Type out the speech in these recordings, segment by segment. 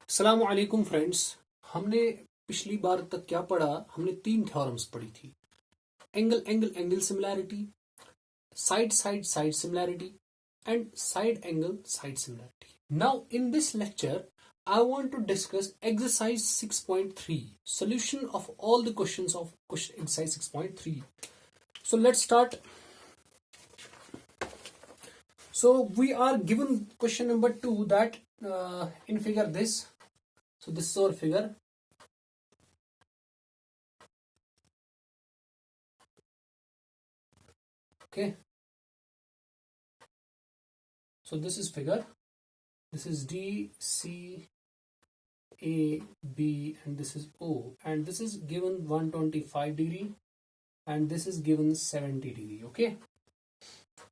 अस्सलाम वालेकुम फ्रेंड्स। हमने पिछली बार तक क्या पढ़ा? हमने तीन थ्योरम्स पढ़ी थी। Angle angle angle similarity, side side side similarity and side angle side similarity. Now in this lecture I want to discuss exercise 6.3, solution of all the questions of exercise 6.3. So let's start. So we are given question number 2 that in figure this. So this is our figure. Okay. So this is figure. This is D, C, A, B, and this is O. And this is given 125 degree and this is given 70 degree. Okay.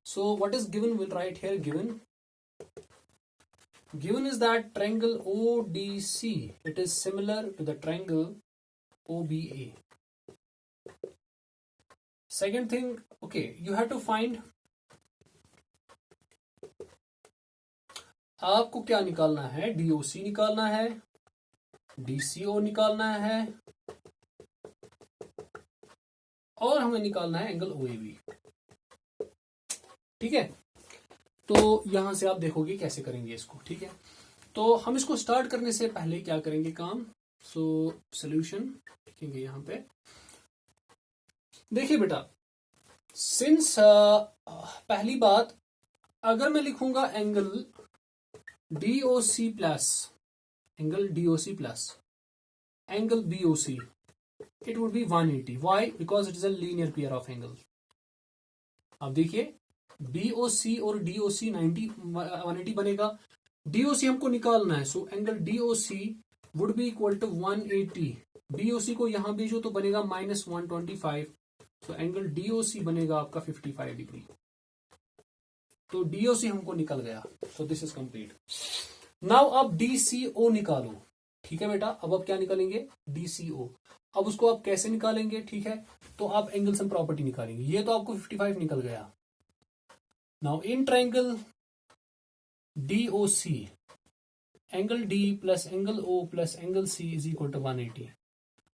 So what is given? We'll write here given. Given is that triangle ODC, it is similar to the triangle OBA. Second thing, okay, you have to find, आपको क्या निकालना है? DOC निकालना है, DCO निकालना है और हमें निकालना है एंगल OAB। ठीक है, तो यहां से आप देखोगे कैसे करेंगे इसको। ठीक है, तो हम इसको स्टार्ट करने से पहले क्या करेंगे काम। सो सॉल्यूशन लिखेंगे यहां पे। देखिए बेटा, सिंस पहली बात, अगर मैं लिखूंगा angle DOC plus angle DOC plus angle BOC, it would be 180. Why? Because it is a linear pair of angles. अब देखिए BOC और DOC 180 बनेगा। DOC हमको निकालना है, so angle DOC would be equal to 180। BOC को यहां भेजो तो बनेगा -125, तो एंगल DOC बनेगा आपका 55 डिग्री। तो DOC हमको निकल गया। सो दिस इज कंप्लीट। नाउ अब DCO निकालो। ठीक है बेटा, अब क्या निकालेंगे? DCO। अब उसको आप कैसे निकालेंगे? ठीक है, तो आप एंगल सम प्रॉपर्टी निकालेंगे। ये तो आपको 55 निकल गया। Now in triangle DOC, angle D plus angle O plus angle C is equal to 180।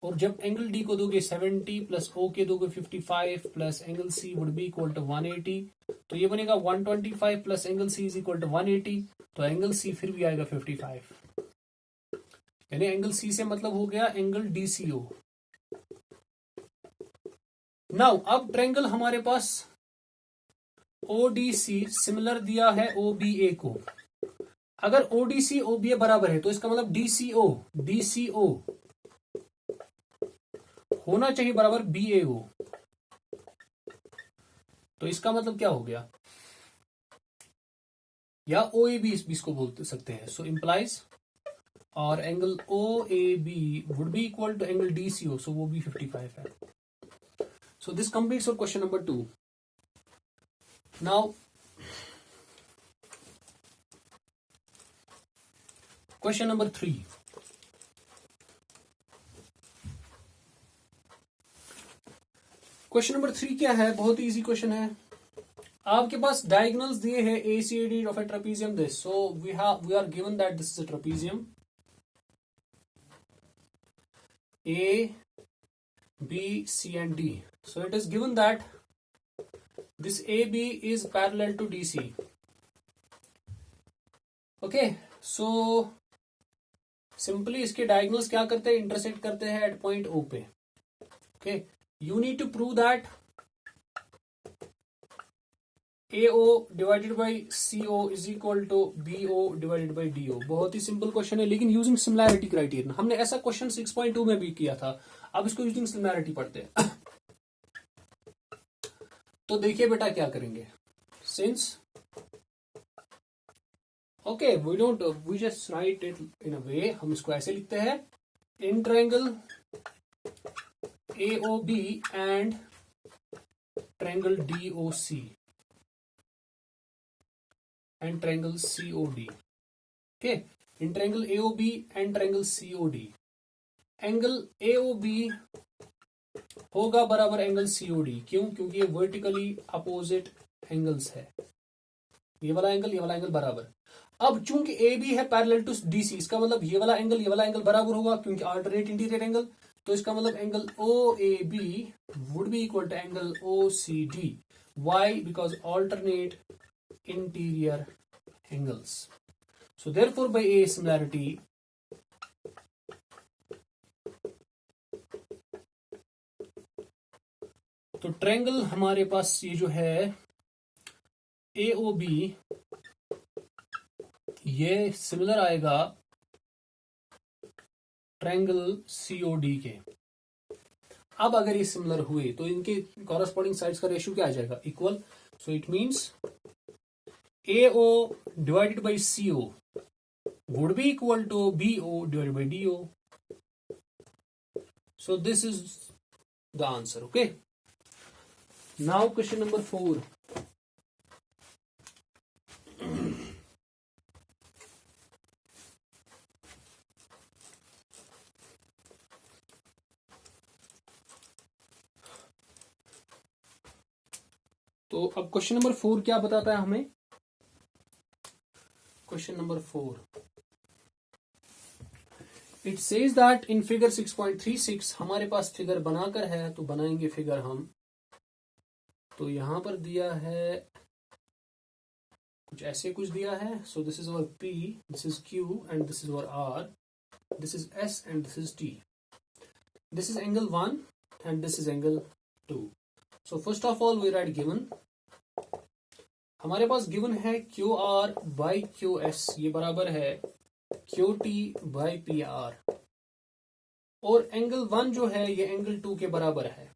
और जब एंगल D को दोगे 70 प्लस O के दोगे 55 plus angle C would be equal to 180, तो ये बनेगा 125 plus angle C is equal to 180, तो एंगल C फिर भी आएगा 55। यानी एंगल C से मतलब हो गया एंगल DCO। नाउ अब ट्रायंगल हमारे पास ODC सिमिलर दिया है OBA को। अगर ODC OBA बराबर है तो इसका मतलब DCO होना चाहिए बराबर BAO। तो इसका मतलब क्या हो गया? या OAB इसको बोल सकते हैं। सो इंप्लाइज, और angle OAB would be equal to angle DCO, so वो भी 55 है। So this completes your question number 2। Now question number 3। Question number 3 क्या है? बहुत इजी क्वेश्चन है। आपके पास डायगोनल्स दिए हैं ACD of a trapezium this. So we are given that this is a trapezium A, B, C and D. So it is given that this AB is parallel to DC. Okay, so simply इसके diagonals क्या करते हैं? Intersect करते हैं at point O पे। Okay, you need to prove that AO divided by CO is equal to BO divided by DO। बहुत ही simple question है, लेकिन यूजिंग सिमिलैरिटी क्राइटेरियन। हमने ऐसा क्वेश्चन 6.2 में भी किया था। अब इसको यूजिंग सिमिलैरिटी पढ़ते हैं। तो देखिए बेटा क्या करेंगे। Since okay, we just write it in a way, हम इसको ऐसे लिखते हैं, in triangle AOB and triangle DOC and triangle COD. Okay, in triangle AOB and triangle COD, angle AOB होगा बराबर एंगल COD। क्यों? क्योंकि ये वर्टिकली अपोजिट एंगल्स है। ये वाला एंगल बराबर। अब चूंकि ए बी है पैरेलल टू डी सी, इसका मतलब ये वाला एंगल बराबर होगा क्योंकि अल्टरनेट इंटीरियर एंगल, तो इसका मतलब angle O A B would be equal to angle O C D. Why? Because alternate interior angles. So therefore by A similarity, तो ट्रायंगल हमारे पास ये जो है AOB ये सिमिलर आएगा ट्रायंगल COD के. अब अगर ये सिमिलर हुए तो इनके कॉरस्पॉन्डिंग साइड्स का रेशियो क्या आ जाएगा? Equal. So it means AO divided by CO would be equal to BO divided by DO. So this is the answer. Okay. Now question number 4. तो अब क्वेश्चन नंबर 4 क्या बताता है हमें? Question number 4, it says that in figure 6.36, हमारे पास figure बनाकर है तो बनाएंगे फिगर हम. तो यहां पर दिया है कुछ ऐसे कुछ दिया है. So this is our P, this is Q and this is our R, this is S and this is T. This is angle 1 and this is angle 2. So first of all we write given. हमारे पास given है QR by QS ये बराबर है QT बाई PR, और angle 1 जो है ये एंगल 2 के बराबर है.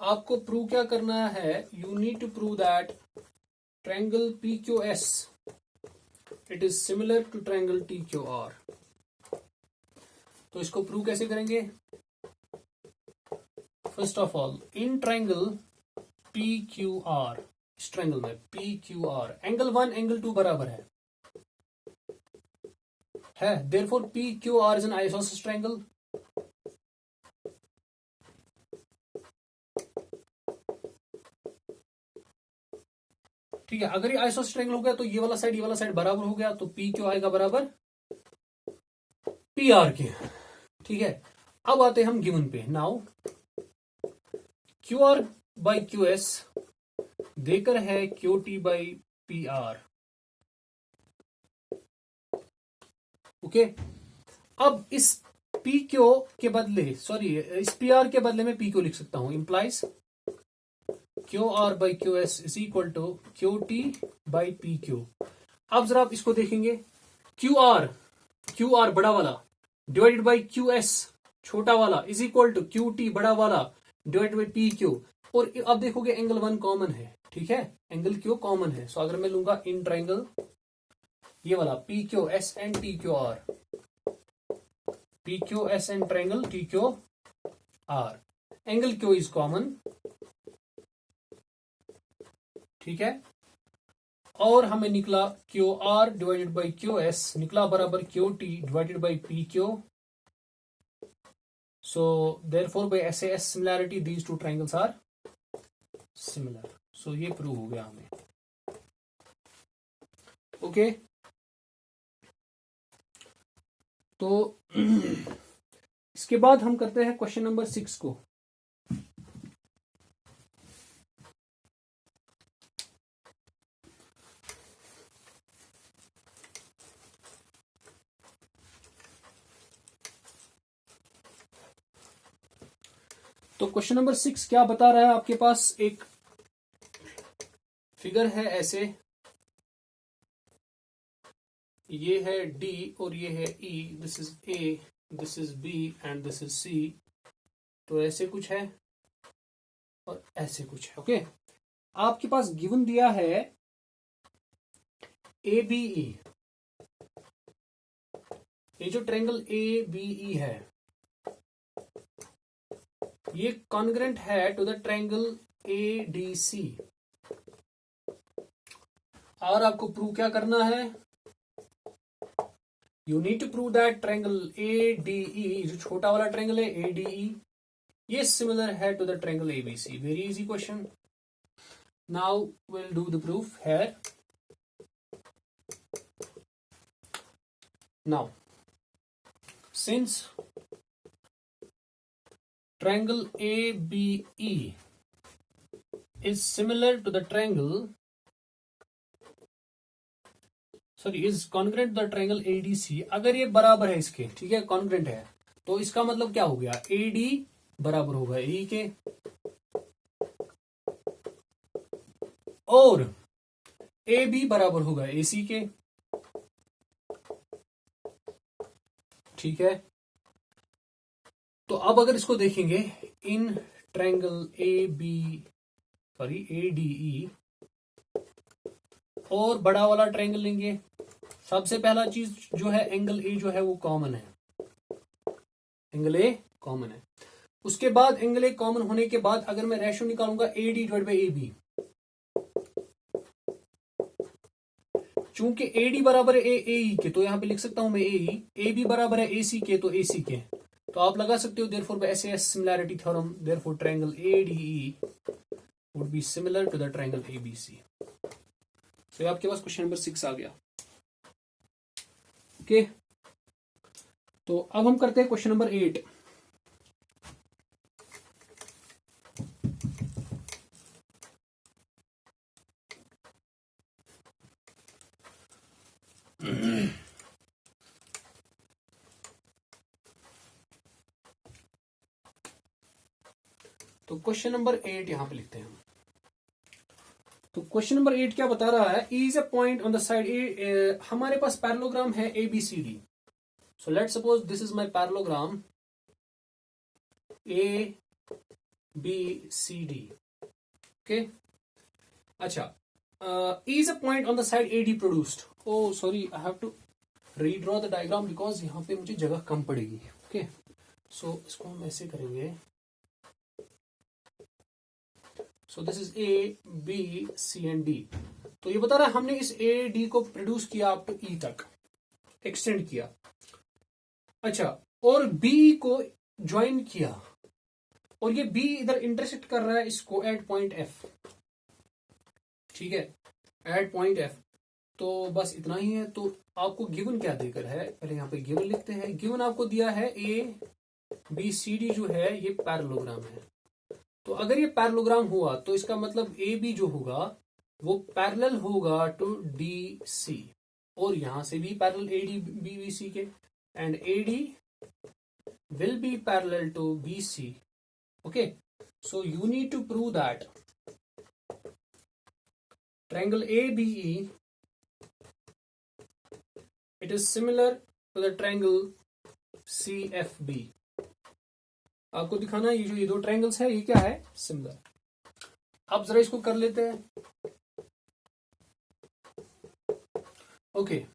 आपको प्रूव क्या करना है? You need to prove that triangle PQS it is similar to triangle TQR. तो इसको प्रूव कैसे करेंगे? First of all in triangle PQR, इस ट्रायंगल में PQR एंगल 1 एंगल 2 बराबर है. Therefore PQR is an isosceles triangle. ठीक है, अगर ये आइसोसेलेस ट्रायंगल हो गया तो ये वाला साइड बराबर हो गया, तो P क्यों आएगा बराबर PR के. ठीक है, अब आते हैं हम गिवन पे. नाउ QR बाई QS देकर है QT बाई PR. ओके, अब इस PQ के बदले इस PR के बदले में PQ लिख सकता हूं. Implies QR by QS is equal to QT by PQ. अब जरा आप इसको देखेंगे. QR बड़ा वाला डिवाइडेड बाई QS छोटा वाला इज इक्वल टू QT बड़ा वाला डिवाइडेड बाई PQ. और अब देखोगे एंगल 1 कॉमन है. ठीक है, एंगल Q कॉमन है. सो अगर मैं लूंगा इन ट्रायंगल ये वाला PQS and TQR, PQS and triangle TQR, angle Q is common. ठीक है, और हमें निकला QR डिवाइडेड बाई QS निकला बराबर QT divided by PQ. So therefore by SAS similarity these two triangles are similar. So ये प्रूव हो गया हमें. ओके, तो इसके बाद हम करते हैं क्वेश्चन नंबर 6 को. तो क्वेश्चन नंबर 6 क्या बता रहा है? आपके पास एक फिगर है ऐसे, ये है D और ये है E. This is A, this is B and this is C. तो ऐसे कुछ है और ऐसे कुछ है. ओके, आपके पास गिवन दिया है ABE. ये जो ट्रायंगल ABE है ये कॉन्ग्रेंट है टू द ट्रायंगल ADC. और आपको प्रूव क्या करना है? You need to prove that triangle ADE जो छोटा वाला ट्रायंगल है ADE ये सिमिलर है to the triangle ABC. Very easy question. Now will do the proof. है now since triangle ABE is similar to the triangle, is congruent to the triangle ADC, अगर ये बराबर है इसके, ठीक है, कॉन्ग्रेंट है, तो इसका मतलब क्या हो गया, AD बराबर होगा AE के और AB बराबर होगा AC के, ठीक है। तो अब अगर इसको देखेंगे इन ट्रायंगल ADE और बड़ा वाला ट्रायंगल लेंगे, सबसे पहला चीज जो है एंगल ए जो है वो कॉमन है, एंगल ए कॉमन है। उसके बाद एंगल ए कॉमन होने के बाद अगर मैं रेशियो निकालूंगा AD डिवाइड बाई AB, चूंकि AD बराबर है AE के तो यहां पे लिख सकता हूं मैं AE, AB बराबर है AC के तो AC के, तो आप लगा सकते हो therefore by SAS similarity theorem therefore triangle ADE would be similar to the triangle ABC। तो आपके पास क्वेश्चन नंबर 6 आ गया। ओके, तो अब हम करते हैं क्वेश्चन नंबर 8। तो क्वेश्चन नंबर 8 यहां पे लिखते हैं हम। तो क्वेश्चन नंबर 8 क्या बता रहा है, is a point on the side A, हमारे पास पैरेललोग्राम है ABCD। So let's suppose this is my parallelogram ABCD। Okay, अच्छा, is a point on the side AD produced. Oh sorry, I have to redraw the diagram because यहां पे मुझे जगह कम पड़ेगी। Okay, सो इसको हम ऐसे करेंगे। सो this is A, B, C and D। तो ये बता रहा है हमने इस AD को प्रोड्यूस किया अप टू E तक, एक्सटेंड किया। अच्छा, और B को ज्वाइन किया और ये B इधर इंटरसेक्ट कर रहा है इसको एट पॉइंट F, ठीक है, एट पॉइंट F। तो बस इतना ही है। तो आपको गिवन क्या देकर है, पहले यहां पे गिवन लिखते हैं। गिवन आपको दिया है ABCD जो है ये पैरेललोग्राम है। तो अगर ये पैरेललोग्राम हुआ तो इसका मतलब AB जो होगा वो पैरेलल होगा टू DC और यहां से भी पैरेलल AD BC के, and AD will be parallel to BC। okay, so you need to prove that triangle ABE it is similar to the triangle CFB। आपको दिखाना है ये दो ट्रायंगल्स है, ये क्या है, सिमिलर। अब जरा इसको कर लेते हैं। ओके,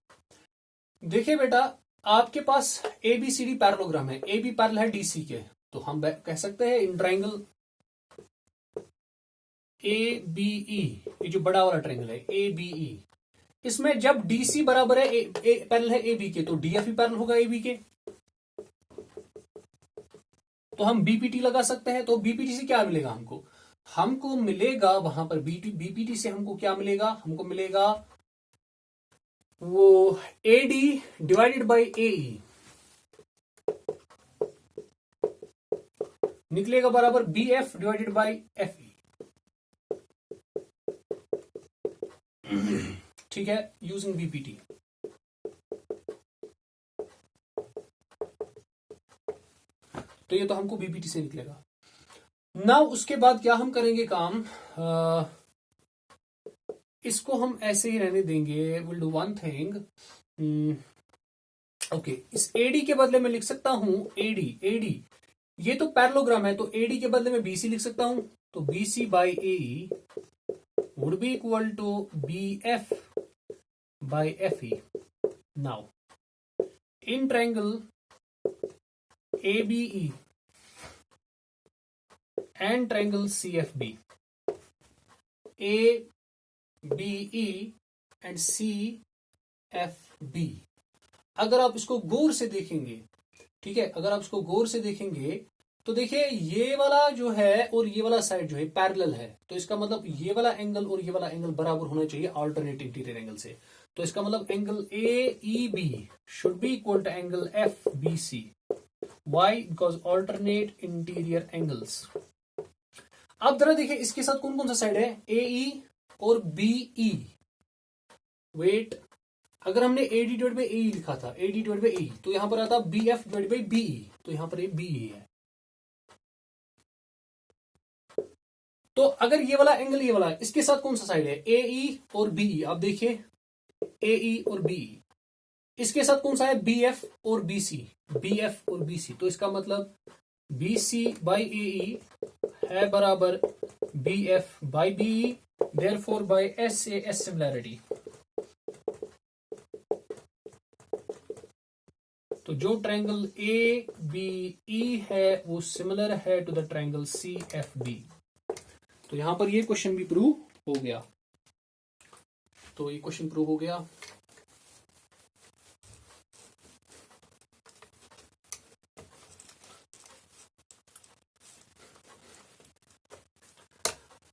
देखिए बेटा, आपके पास ABCD पैरेललोग्राम है, AB पैरेलल है DC के, तो हम कह सकते हैं इन ट्रायंगल ABE, ये जो बड़ा वाला ट्रायंगल है ABE, इसमें जब DC बराबर है पैरेलल है AB के तो DF भी पैरेलल होगा AB के। तो हम BPT लगा सकते हैं। तो BPT से क्या मिलेगा हमको मिलेगा वहां पर BPT से हमको क्या मिलेगा, हमको मिलेगा वो AD डिवाइडेड बाई AE निकलेगा बराबर BF डिवाइडेड बाई FE, ठीक है, यूजिंग BPT। तो ये तो हमको BPT से निकलेगा। नाउ उसके बाद क्या हम करेंगे काम, इसको हम ऐसे ही रहने देंगे। Will do one thing, okay, इस AD के बदले में लिख सकता हूं AD, ये तो पैरेललोग्राम है तो AD के बदले में BC लिख सकता हूं। तो BC by AE would be equal to BF by FE। Now in triangle ABE and triangle CFB, ABE and CFB, अगर आप इसको गौर से देखेंगे, ठीक है, अगर आप इसको गौर से देखेंगे तो देखिए ये वाला जो है और ये वाला साइड जो है पैरेलल है, तो इसका मतलब ये वाला एंगल और ये वाला एंगल बराबर होना चाहिए अल्टरनेट इंटीरियर एंगल से। तो इसका मतलब angle AEB should be equal to angle FBC. Why? Because alternate interior angles. अब जरा देखिए इसके साथ कौन कौन सा साइड है, AE और BE. वेट, अगर हमने AD डिवाइड बाई AE लिखा था, AD डिवाइड बाई AE, तो यहां पर आता BF डिवाइड बाई BE, तो यहां पर ये BE है. तो अगर ये वाला एंगल ये वाला, इसके साथ कौन सा साइड है, AE और BE. आप देखिए AE और BE. इसके साथ कौन सा है, BF और BC. BF और BC, तो इसका मतलब BC बाई AE है बराबर BF by BE. Therefore by SAS similarity, तो जो ट्रायंगल ABE है वो सिमिलर है टू द ट्रायंगल CFB. तो यहां पर ये क्वेश्चन भी प्रूव हो गया. तो ये क्वेश्चन प्रूव हो गया.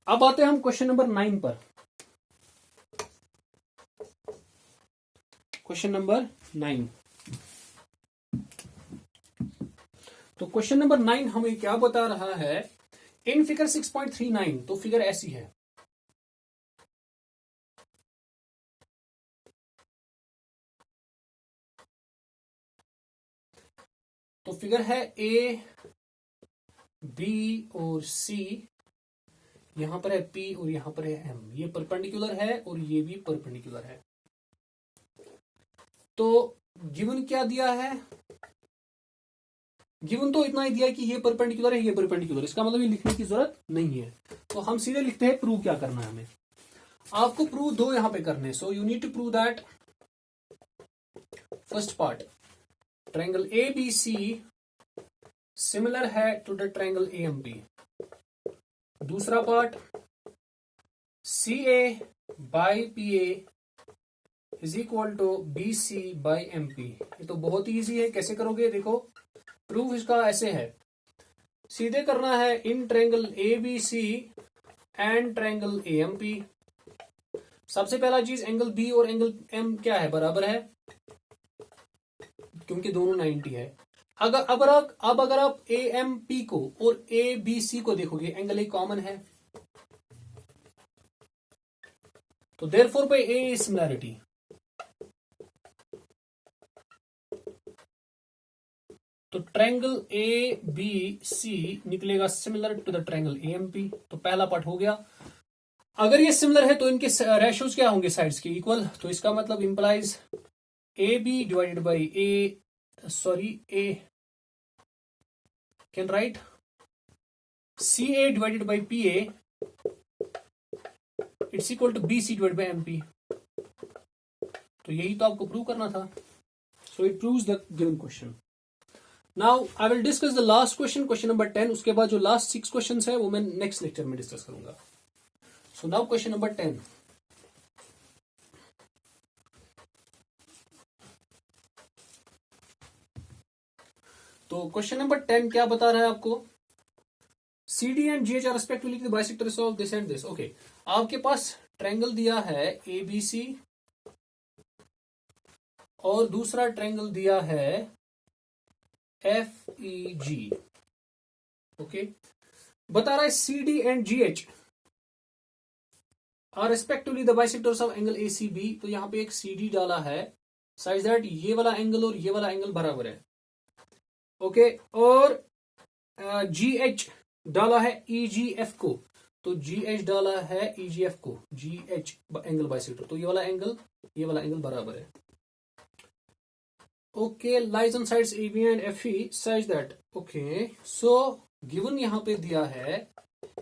अब आते हैं हम क्वेश्चन नंबर 9 पर. Question number 9. तो क्वेश्चन नंबर 9 हमें क्या बता रहा है, इन फिगर 6.39. तो फिगर ऐसी है, तो फिगर है A, B और C. यहां पर है P और यहां पर है M. ये परपेंडिकुलर है और ये भी परपेंडिकुलर है. तो गिवन क्या दिया है, गिवन तो इतना ही दिया है कि ये परपेंडिकुलर है, ये परपेंडिकुलर. इसका मतलब ये लिखने की जरूरत नहीं है. तो हम सीधे लिखते हैं, प्रूव क्या करना है हमें. आपको प्रूव दो यहां पे करने. So you need to prove that first part, triangle ABC similar है टू द ट्रायंगल AMP. दूसरा part, CA by PA is equal to BC by MP. ये तो बहुत ही ईजी है. कैसे करोगे, देखो प्रूफ इसका ऐसे है, सीधे करना है in triangle ABC and triangle AMP. सबसे पहला चीज, एंगल B और एंगल M क्या है, बराबर है, क्योंकि दोनों 90 है. अगर आप AMP को और ABC को देखोगे, एंगल एक कॉमन है, तो therefore by A is similarity. तो ट्रायंगल ABC निकलेगा similar to the triangle AMP. तो पहला पार्ट हो गया. अगर ये सिमिलर है तो इनके रेशियोज क्या होंगे, साइड्स के इक्वल. तो इसका मतलब implies AB divided by A can write CA divided by PA it's equal to BC divided by MP. तो यही तो आपको प्रूव करना था. So it proves the given question. Now I will discuss the last question, question number 10. उसके बाद जो last 6 question है वो मैं नेक्स्ट लेक्चर में डिस्कस करूंगा. So now question number 10. तो क्वेश्चन नंबर 10 क्या बता रहा है आपको, CD and GH are respectively the bisectors of this and this. Okay, आपके पास ट्रायंगल दिया है ABC और दूसरा ट्रायंगल दिया है FEG. ओके, बता रहा है CD and GH are respectively the bisectors of angle ACB. तो यहां पे एक CD डाला है साइज दैट ये वाला एंगल और ये वाला एंगल बराबर है. ओके, और GH डाला है EGF को. तो GH डाला है EGF को, GH एंगल बाइसेक्टर. तो ये वाला एंगल बराबर है. Okay, lies on sides AB and FE such that. Okay, so given यहां पे दिया है,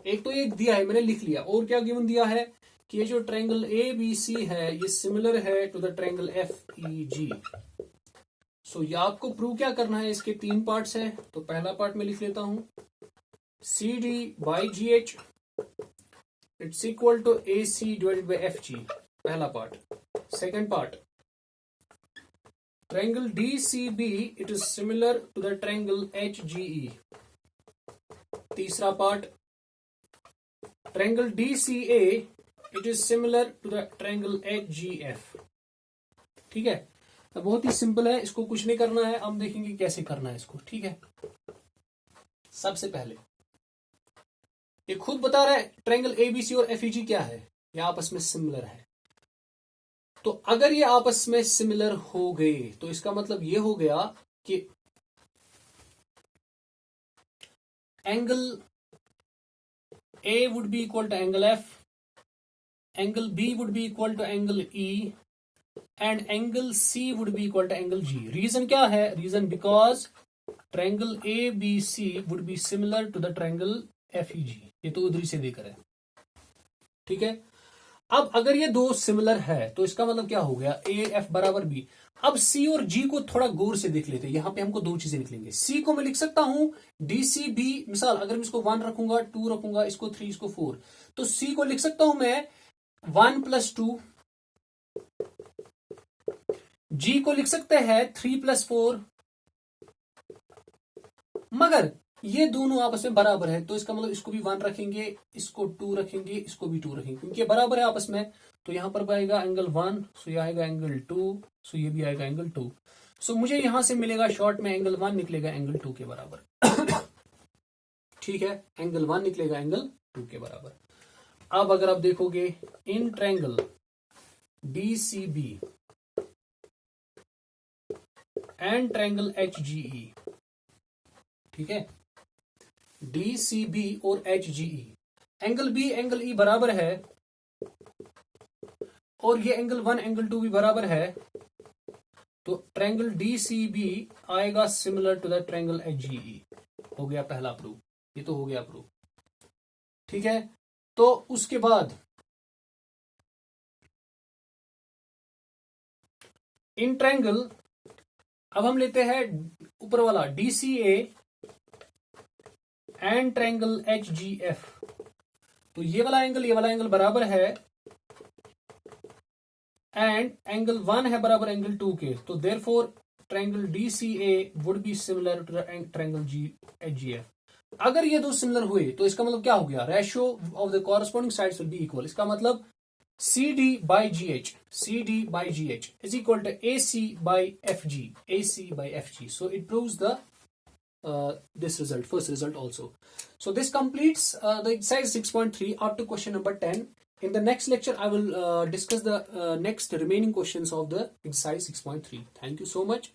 एक तो ये दिया है मैंने लिख लिया, और क्या गिवन दिया है कि ये जो ट्रायंगल ABC है ये सिमिलर है टू द ट्रायंगल FEG. सो ये आपको प्रूव क्या करना है, इसके 3 पार्ट्स हैं. तो पहला पार्ट में लिख लेता हूं, CD by GH it's equal to AC divided by FG. पहला part. Second part, triangle DCB it is similar to the triangle HGE. तीसरा part, triangle DCA it is similar to the triangle HGF. ठीक है, तो बहुत ही simple है, इसको कुछ नहीं करना है, हम देखेंगे कैसे करना है इसको। ठीक है, सबसे पहले ये खुद बता रहा है ट्रायंगल एबीसी और एफईजी क्या है, ये आपस में सिमिलर है। तो अगर ये आपस में सिमिलर हो गए तो इसका मतलब ये हो गया कि angle A would be equal to angle F, angle B would be equal to angle E, and angle C would be equal to angle G. Reason क्या है? Reason because triangle A B C would be similar to the triangle F E G. ये तो उधर से देकर है। ठीक है, अब अगर ये दो सिमिलर है तो इसका मतलब क्या हो गया, ए एफ बराबर बी। अब सी और जी को थोड़ा गौर से देख लेते हैं, यहां पे हमको दो चीजें निकलेंगे। सी को मैं लिख सकता हूं डी सी बी, मिसाल अगर मैं इसको 1 रखूंगा, 2 रखूंगा, इसको 3, इसको 4, तो सी को लिख सकता हूं मैं 1 + 2, जी को लिख सकते हैं 3 + 4, मगर ये दोनों आपस में बराबर है, तो इसका मतलब इसको भी 1 रखेंगे, इसको 2 रखेंगे, इसको भी 2 रखेंगे, क्योंकि ये बराबर है आपस में। तो यहां पर आएगा एंगल 1, सो ये आएगा एंगल 2, सो ये भी आएगा एंगल 2। सो मुझे यहां से मिलेगा शॉर्ट में एंगल 1 निकलेगा एंगल 2 के बराबर। ठीक है, एंगल 1 निकलेगा एंगल 2 के बराबर। अब अगर आप देखोगे in triangle DCB and triangle HGE, ठीक है, DCB और HGE, angle B angle E बराबर है और ये एंगल 1 एंगल 2 भी बराबर है, तो ट्रायंगल DCB आएगा similar to the triangle HGE। हो गया पहला प्रूफ, ये तो हो गया प्रूफ। ठीक है, तो उसके बाद इन ट्रायंगल, अब हम लेते हैं ऊपर वाला DCA एंड ट्रायंगल HGF। तो ये वाला एंगल बराबर है एंड एंगल 1 है बराबर एंगल 2 के, तो therefore triangle DCA would be similar to the triangle HGF। अगर ये दो सिमिलर हुए तो इसका मतलब क्या हो गया, ratio of the corresponding sides will be equal. इसका मतलब CD by GH is equal to AC by FG. So it proves the this result, first result also. So this completes the exercise 6.3 up to question number 10. In the next lecture, I will discuss the next remaining questions of the exercise 6.3. Thank you so much.